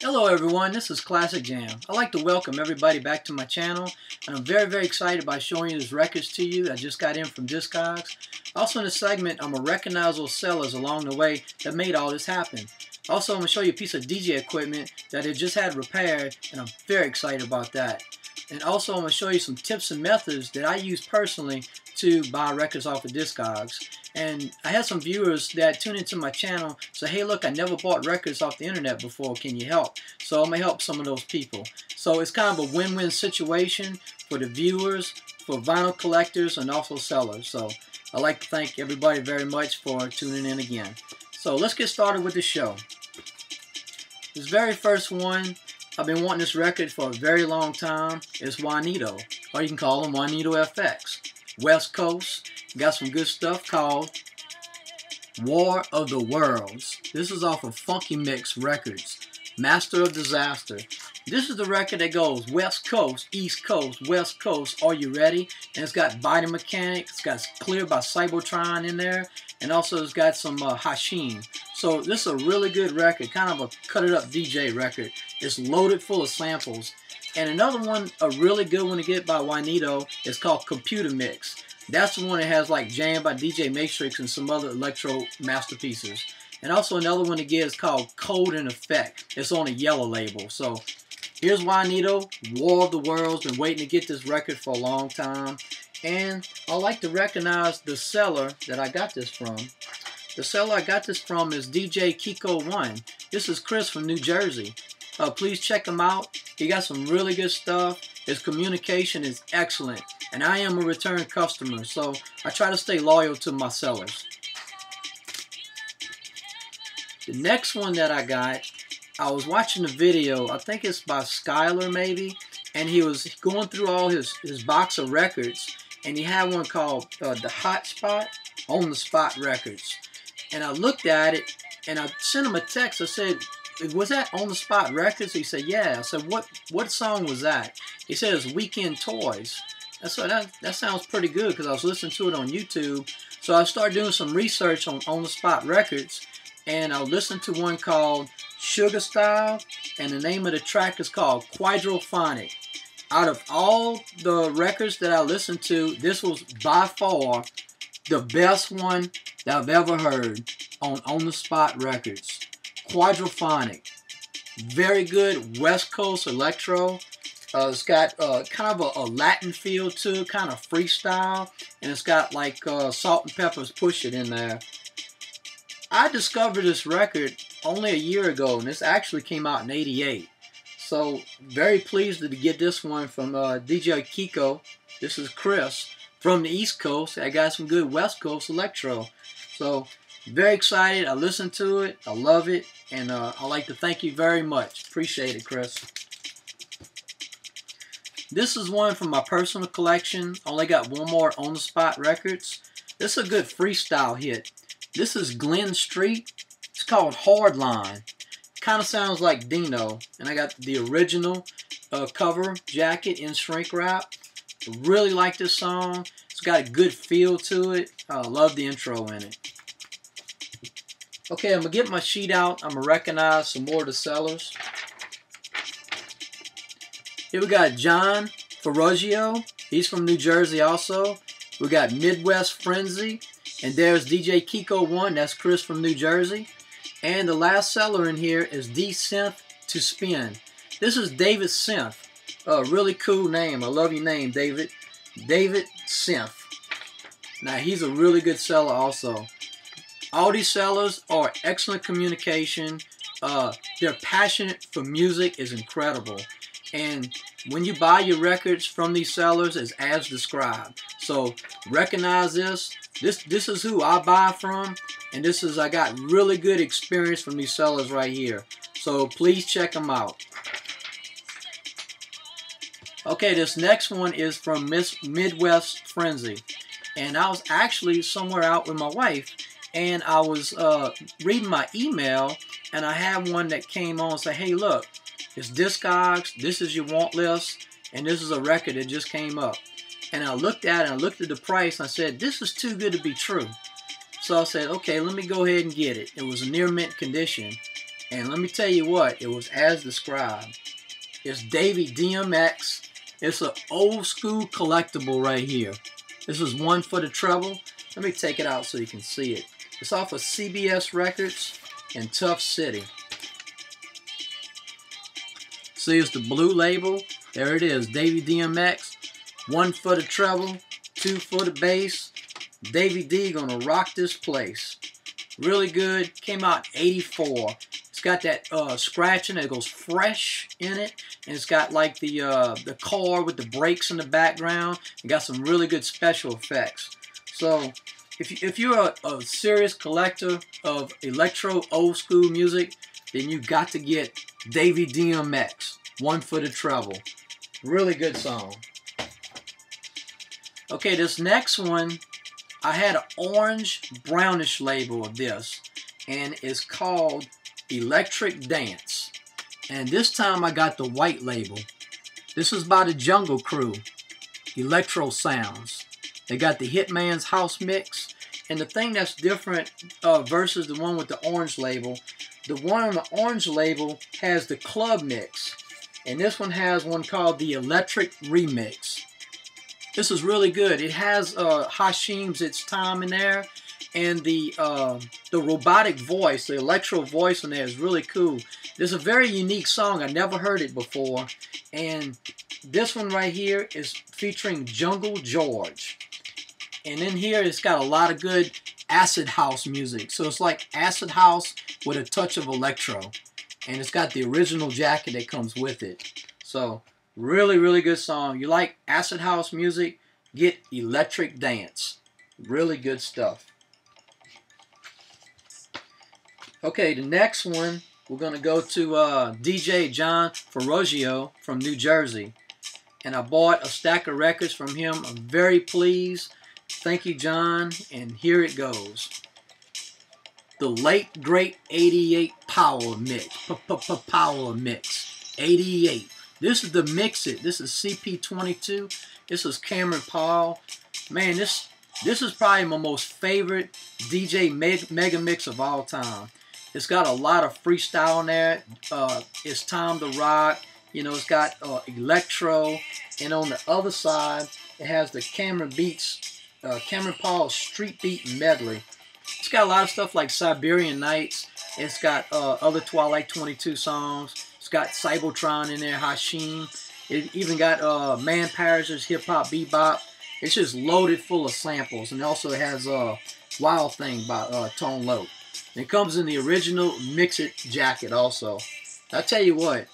Hello everyone, this is Classic Jam. I'd like to welcome everybody back to my channel, and I'm very excited by showing you these records to you I just got in from Discogs. Also in this segment, I'm going to recognize those sellers along the way that made all this happen. Also, I'm going to show you a piece of DJ equipment that I just had repaired, and I'm very excited about that. And also, I'm going to show you some tips and methods that I use personally to buy records off of Discogs. And I had some viewers that tune into my channel say, hey look, I never bought records off the internet before, can you help? So I'm going to help some of those people. So it's kind of a win-win situation for the viewers, for vinyl collectors, and also sellers. So I'd like to thank everybody very much for tuning in again. So let's get started with the show. This very first one, I've been wanting this record for a very long time. It's Juanito, or you can call him Juanito FX. West Coast, got some good stuff called War of the Worlds. This is off of Funky Mix Records, Master of Disaster. This is the record that goes West Coast, East Coast, West Coast, are you ready? And it's got Body Mechanic, it's got Clear by Cybertron in there, and also it's got some Hashim. So this is a really good record, kind of a cut-it-up DJ record. It's loaded full of samples. And another one, a really good one to get by Juanito, is called Computer Mix. That's the one that has like Jam by DJ Matrix and some other electro masterpieces. And also another one to get is called Code and Effect. It's on a yellow label. So here's Juanito, War of the Worlds. Been waiting to get this record for a long time. And I like to recognize the seller that I got this from. The seller I got this from is DJ Kiko1. This is Chris from New Jersey. Please check him out. He got some really good stuff. His communication is excellent. And I am a return customer, so I try to stay loyal to my sellers. The next one that I got, I was watching a video, I think it's by Skylar maybe, and he was going through all his box of records, and he had one called The Hot Spot, On the Spot Records. And I looked at it, and I sent him a text. I said, was that On the Spot Records? He said, yeah. I said, what song was that? He said, it's Weekend Toys. So that sounds pretty good because I was listening to it on YouTube. So I started doing some research on the Spot Records, and I listened to one called Sugar Style, and the name of the track is called Quadrophonic. Out of all the records that I listened to, this was by far the best one that I've ever heard on the Spot Records. Quadrophonic. Very good West Coast electro. It's got kind of a Latin feel to it, kind of freestyle, and it's got like Salt and Pepper's Push It in there. I discovered this record only a year ago, and this actually came out in '88. So very pleased to get this one from DJ Kiko. This is Chris from the East Coast. I got some good West Coast electro. So very excited. I listened to it. I love it, and I'd like to thank you very much. Appreciate it, Chris. This is one from my personal collection. Only got one more On the Spot Records. This is a good freestyle hit. This is Glen Street. It's called Hardline. Kind of sounds like Denon. And I got the original cover jacket in shrink wrap. Really like this song. It's got a good feel to it. I love the intro in it. Okay, I'm going to get my sheet out. I'm going to recognize some more of the sellers. Here we got John Ferrugio. He's from New Jersey also. We got Midwest Frenzy. And there's DJ Kiko1. That's Chris from New Jersey. And the last seller in here is D-Synth to Spin. This is David Synth. Really cool name. I love your name, David. David Synth. Now, he's a really good seller also. All these sellers are excellent communication. Their passion for music is incredible. And when you buy your records from these sellers, it's as described. So recognize this. This is who I buy from. And I got really good experience from these sellers right here. So please check them out. Okay, this next one is from Midwest Frenzy. And I was actually somewhere out with my wife. And I was reading my email. And I had one that came on and said, hey, look. It's Discogs, this is your want list, and this is a record that just came up. And I looked at it, and I looked at the price, and I said, this is too good to be true. So I said, okay, let me go ahead and get it. It was a near mint condition. And let me tell you what, it was as described. It's Davey DMX. It's an old school collectible right here. This is one for the treble. Let me take it out so you can see it. It's off of CBS Records in Tough City. See, it's the blue label. There it is, Davey DMX. One for the treble, two for the bass. Davey D gonna rock this place. Really good. Came out in '84. It's got that scratching that goes fresh in it, and it's got like the car with the brakes in the background. It got some really good special effects. So if you're a serious collector of electro old school music, then you got to get Davey DMX, One for the Treble. Really good song. Okay, this next one, I had an orange brownish label of this, and it's called Electric Dance. And this time I got the white label. This is by the Jungle Crew, Electro Sounds. They got the Hitman's House Mix. And the thing that's different versus the one with the orange label, the one on the orange label has the club mix. And this one has one called the Electric Remix. This is really good. It has Hashim's It's Time in there, and the robotic voice, the electro voice in there is really cool. It's a very unique song. I never heard it before. And this one right here is featuring Jungle George. And in here it's got a lot of good acid house music. So it's like acid house with a touch of electro. And it's got the original jacket that comes with it. So really, really good song. You like acid house music? Get Electric Dance. Really good stuff. Okay, the next one, we're going to go to DJ John Ferrogio from New Jersey. And I bought a stack of records from him. I'm very pleased. Thank you, John. And here it goes. The late, great 88 Power Mix. Power Mix. 88. This is the Mix It. This is CP22. This is Cameron Paul. Man, this is probably my most favorite DJ mega mix of all time. It's got a lot of freestyle in there. It's Time to Rock. You know, it's got electro. And on the other side, it has the Cameron Paul Street Beat Medley. It's got a lot of stuff like Siberian Nights. It's got other Twilight 22 songs. It's got Cybertron in there, Hashim. It even got Man Parish's Hip Hop Bebop. It's just loaded full of samples. And also it has Wild Thing by Tone Loc. And it comes in the original Mix It jacket also. I tell you what,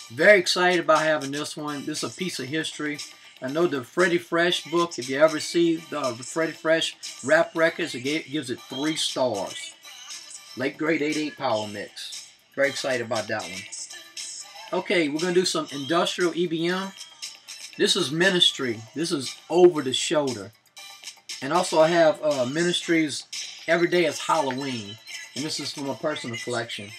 very excited about having this one. This is a piece of history. I know the Freddie Fresh book, if you ever see the Freddie Fresh rap records, it gives it 3 stars. Late great 88 Power Mix. Very excited about that one. Okay, we're going to do some industrial EBM. This is Ministry. This is Over the Shoulder. And also I have Ministry's Every Day is Halloween. And this is from a personal collection.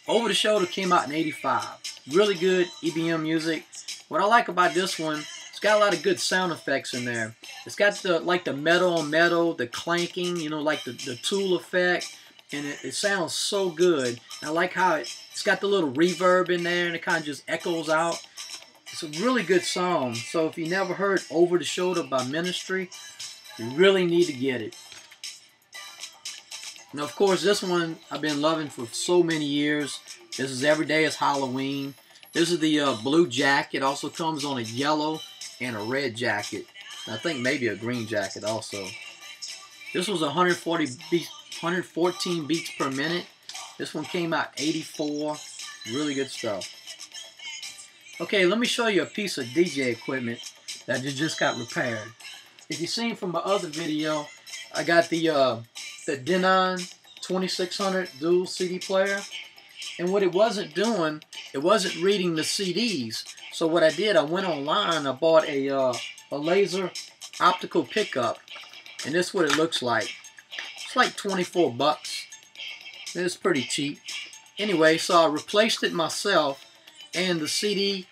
Over the Shoulder came out in '85. Really good EBM music. What I like about this one, it's got a lot of good sound effects in there. It's got the metal on metal, the clanking, you know, like the tool effect. And it sounds so good. I like how it's got the little reverb in there and it kind of just echoes out. It's a really good song. So if you never heard Over the Shoulder by Ministry, you really need to get it. Now, of course, this one I've been loving for so many years. This is Every Day is Halloween. This is the blue jacket. It also comes on a yellow and a red jacket. And I think maybe a green jacket also. This was 114 beats per minute. This one came out '84. Really good stuff. Okay, let me show you a piece of DJ equipment that just got repaired. If you've seen from my other video, I got the Denon 2600 dual CD player. And what it wasn't doing, it wasn't reading the CDs. So what I did, I went online, I bought a Laser Optical Pickup. And this is what it looks like. It's like 24 bucks. It's pretty cheap. Anyway, so I replaced it myself, and the CD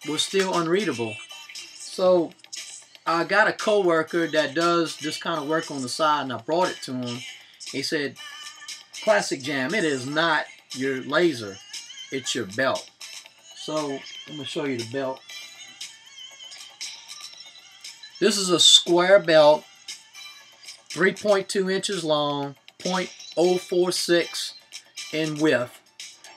was still unreadable. So I got a coworker that does this kind of work on the side, and I brought it to him. He said, "Classic Jam, it is not your laser. It's your belt. So I'm gonna show you the belt. This is a square belt, 3.2 inches long, 0.046 in width.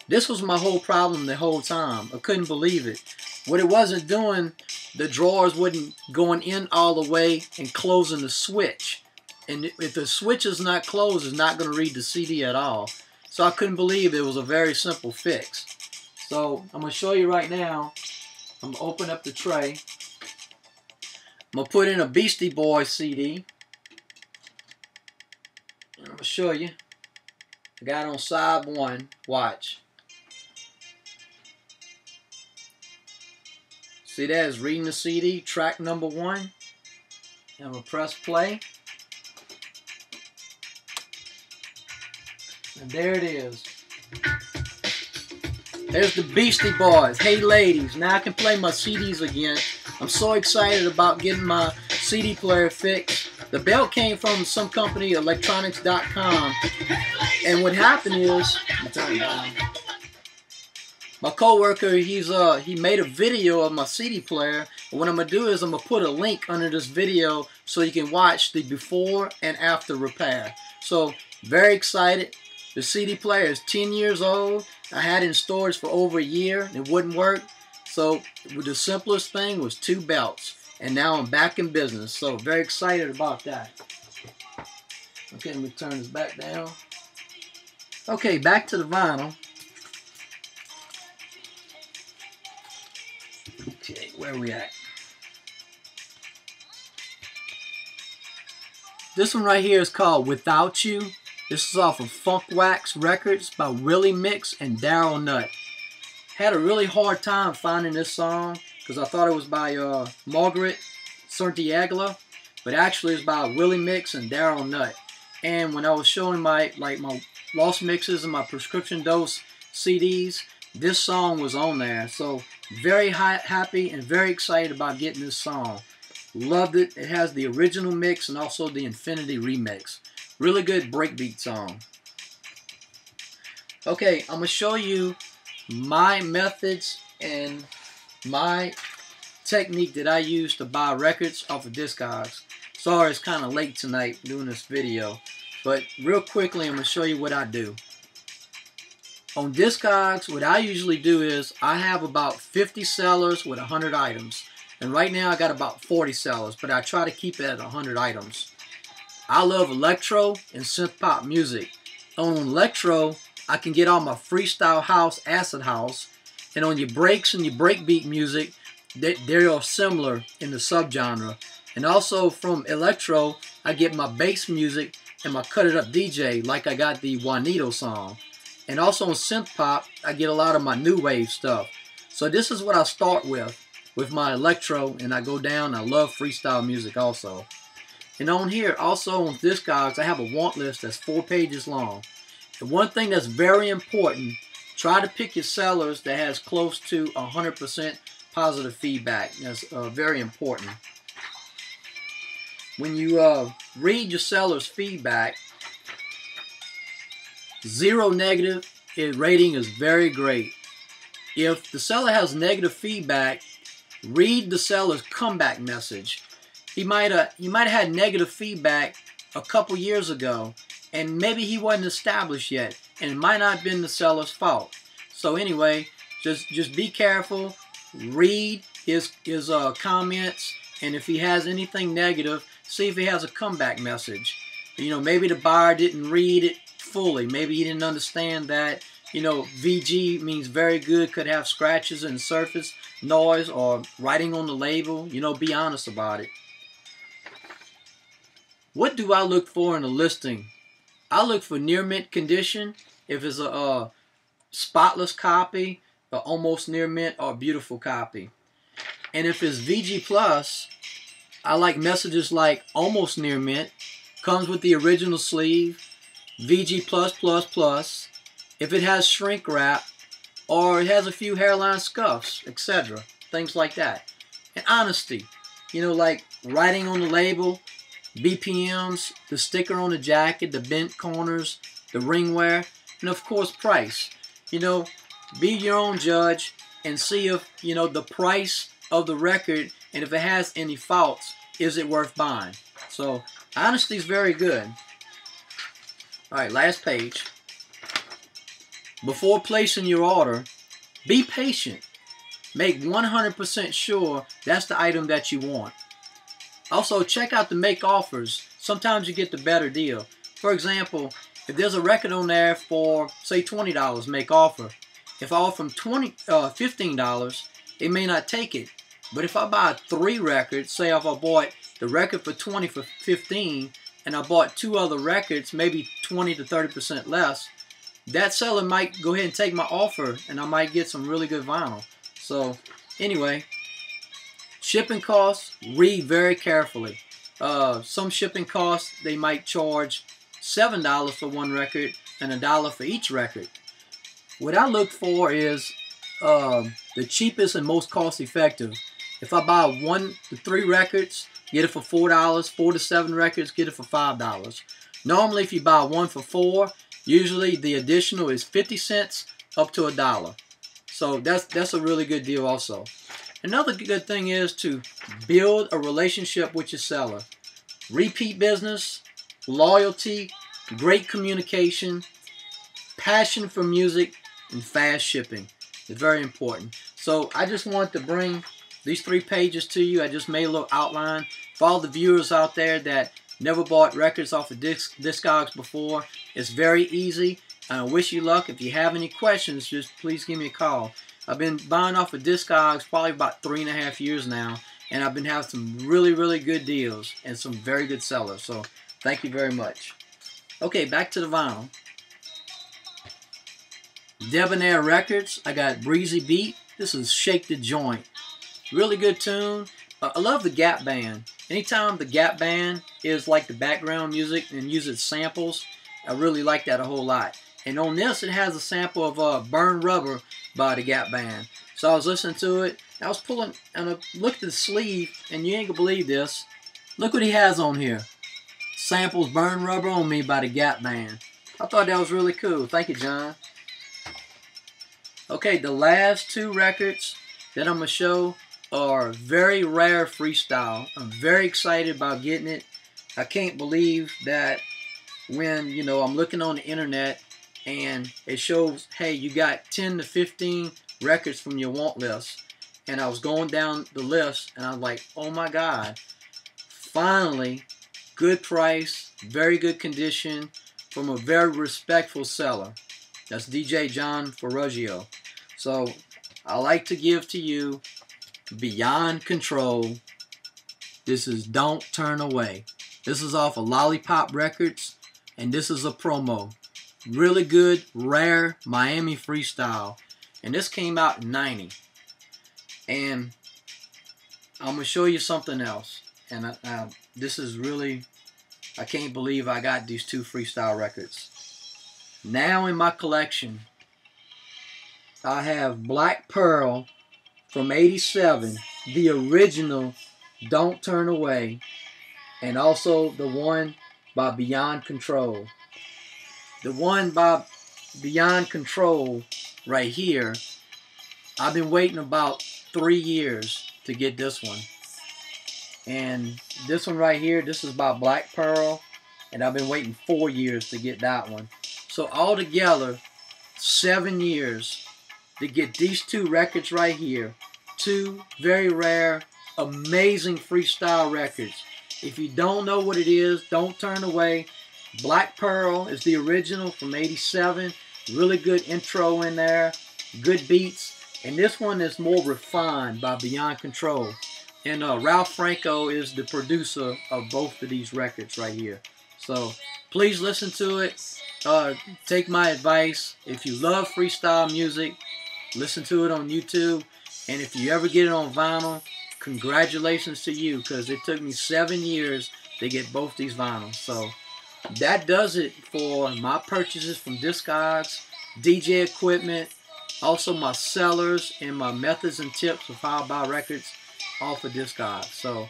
This was my whole problem the whole time. I couldn't believe it. What it wasn't doing, the drawers wasn't going in all the way and closing the switch. And if the switch is not closed, it's not going to read the CD at all. So I couldn't believe it was a very simple fix. So I'm going to show you right now. I'm going to open up the tray. I'm going to put in a Beastie Boys CD. And I'm going to show you. I got it on side 1. Watch. See that? It's reading the CD, track number 1. And I'm going to press play. And there it is. There's the Beastie Boys. Hey ladies, now I can play my CDs again. I'm so excited about getting my CD player fixed. The belt came from some company, electronics.com. And what happened is, my coworker, he made a video of my CD player. And what I'm gonna do is I'm gonna put a link under this video so you can watch the before and after repair. So very excited. The CD player is 10 years old. I had it in storage for over a year. It wouldn't work. So the simplest thing was 2 belts. And now I'm back in business. So very excited about that. Okay, let me turn this back down. Okay, back to the vinyl. Okay, where are we at? This one right here is called Without You. This is off of Funk Wax Records by Willie Mix and Daryl Nutt. Had a really hard time finding this song because I thought it was by Margaret Santiago, but actually it's by Willie Mix and Daryl Nutt. And when I was showing my Lost Mixes and my Prescription Dose CDs, this song was on there. So very happy and very excited about getting this song. Loved it. It has the original mix and also the Infinity remix. Really good breakbeat song. Okay, I'm going to show you my methods and my technique that I use to buy records off of Discogs. Sorry, it's kind of late tonight doing this video, but real quickly I'm going to show you what I do. On Discogs, what I usually do is I have about 50 sellers with 100 items. And right now I got about 40 sellers, but I try to keep it at 100 items. I love electro and synth pop music. On electro, I can get all my freestyle house, acid house, and on your breaks and your breakbeat music, they are similar in the subgenre. And also from electro, I get my bass music and my cut it up DJ, like I got the Juanito song. And also on synth pop, I get a lot of my new wave stuff. So this is what I start with my electro, and I go down. I love freestyle music also. And on here, also on Discogs, I have a want list that's 4 pages long. The one thing that's very important, try to pick your sellers that has close to 100% positive feedback. That's very important. When you read your seller's feedback, 0 negative rating is very great. If the seller has negative feedback, read the seller's comeback message. He might have had negative feedback a couple years ago, and maybe he wasn't established yet, and it might not have been the seller's fault. So anyway, just be careful, read his comments, and if he has anything negative, see if he has a comeback message. You know, maybe the buyer didn't read it fully. Maybe he didn't understand that, you know, VG means very good, could have scratches in the surface, noise, or writing on the label. You know, be honest about it. What do I look for in a listing? I look for near mint condition, if it's a spotless copy, or almost near mint, or a beautiful copy. And if it's VG Plus, I like messages like almost near mint, comes with the original sleeve, VG Plus Plus Plus, if it has shrink wrap, or it has a few hairline scuffs, etc. Things like that. And honesty, you know, like writing on the label, BPMs, the sticker on the jacket, the bent corners, the ring wear, and of course price. you know, be your own judge and see if, you know, the price of the record, and if it has any faults, is it worth buying? So honesty is very good. Alright, last page. Before placing your order, be patient. Make 100% sure that's the item that you want. Also, check out the make offers. Sometimes you get the better deal. For example, if there's a record on there for, say, $20, make offer. If I offer them $15, they may not take it. But if I buy 3 records, say if I bought the record for $20 for $15, and I bought 2 other records, maybe 20 to 30% less, that seller might go ahead and take my offer, and I might get some really good vinyl. So, anyway, shipping costs, read very carefully. Some shipping costs, they might charge $7 for 1 record and $1 for each record. What I look for is the cheapest and most cost effective. If I buy 1 to 3 records, get it for $4. 4 to 7 records, get it for $5. Normally, if you buy 1 for $4, usually the additional is 50 cents up to $1. So that's a really good deal also. Another good thing is to build a relationship with your seller. Repeat business, loyalty, great communication, passion for music, and fast shipping. It's very important. So I just want to bring these 3 pages to you. I just made a little outline. For all the viewers out there that never bought records off of Discogs before, it's very easy. I wish you luck. If you have any questions, just please give me a call. I've been buying off of Discogs probably about 3.5 years now, and I've been having some really, really good deals and some very good sellers. So thank you very much. Okay, back to the vinyl. Debonair Records. I got Breezy Beat. This is Shake the Joint. Really good tune. I love the Gap Band. Anytime the Gap Band is like the background music and uses samples, I really like that a whole lot. And on this, it has a sample of Burn Rubber by the Gap Band. So I was listening to it. I was pulling, and I looked at the sleeve, and you ain't gonna believe this. Look what he has on here. Samples Burn Rubber on Me by the Gap Band. I thought that was really cool. Thank you, John. Okay, the last 2 records that I'm gonna show are very rare freestyle. I'm very excited about getting it. I can't believe that when, you know, I'm looking on the internet and it shows, hey, you got 10 to 15 records from your want list. And I was going down the list and I was like, oh my God, finally, good price, very good condition from a very respectful seller. That's DJ John Ferrugio. So I like to give to you Beyond Control. This is Don't Turn Away. This is off of Lollipop Records, and this is a promo. Really good, rare Miami freestyle. And this came out in '90. And I'm going to show you something else. And this is really, I can't believe I got these 2 freestyle records. Now in my collection, I have Black Pearl from '87, the original Don't Turn Away, and also the one by Beyond Control. The one by Beyond Control right here, I've been waiting about 3 years to get this one. And this one right here, this is by Black Pearl, and I've been waiting 4 years to get that one. So altogether, 7 years to get these 2 records right here. 2 very rare, amazing freestyle records. If you don't know what it is, don't turn away. Black Pearl is the original from '87. Really good intro in there. Good beats. And this one is more refined by Beyond Control. And Ralph Franco is the producer of both of these records right here. So please listen to it. Take my advice. If you love freestyle music, listen to it on YouTube. And if you ever get it on vinyl, congratulations to you, because it took me 7 years to get both these vinyls. So that does it for my purchases from Discogs, DJ equipment, also my sellers, and my methods and tips of how I buy records off of Discogs. So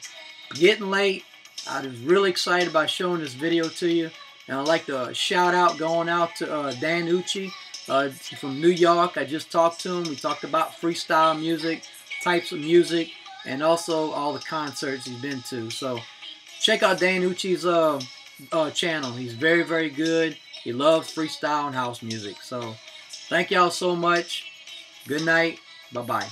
getting late. I was really excited about showing this video to you. And I'd like to shout out going out to Dan Ucci. He's from New York. I just talked to him. We talked about freestyle music, types of music, and also all the concerts he's been to. So check out Danucci's channel. He's very, very good. He loves freestyle and house music. So thank y'all so much. Good night. Bye-bye.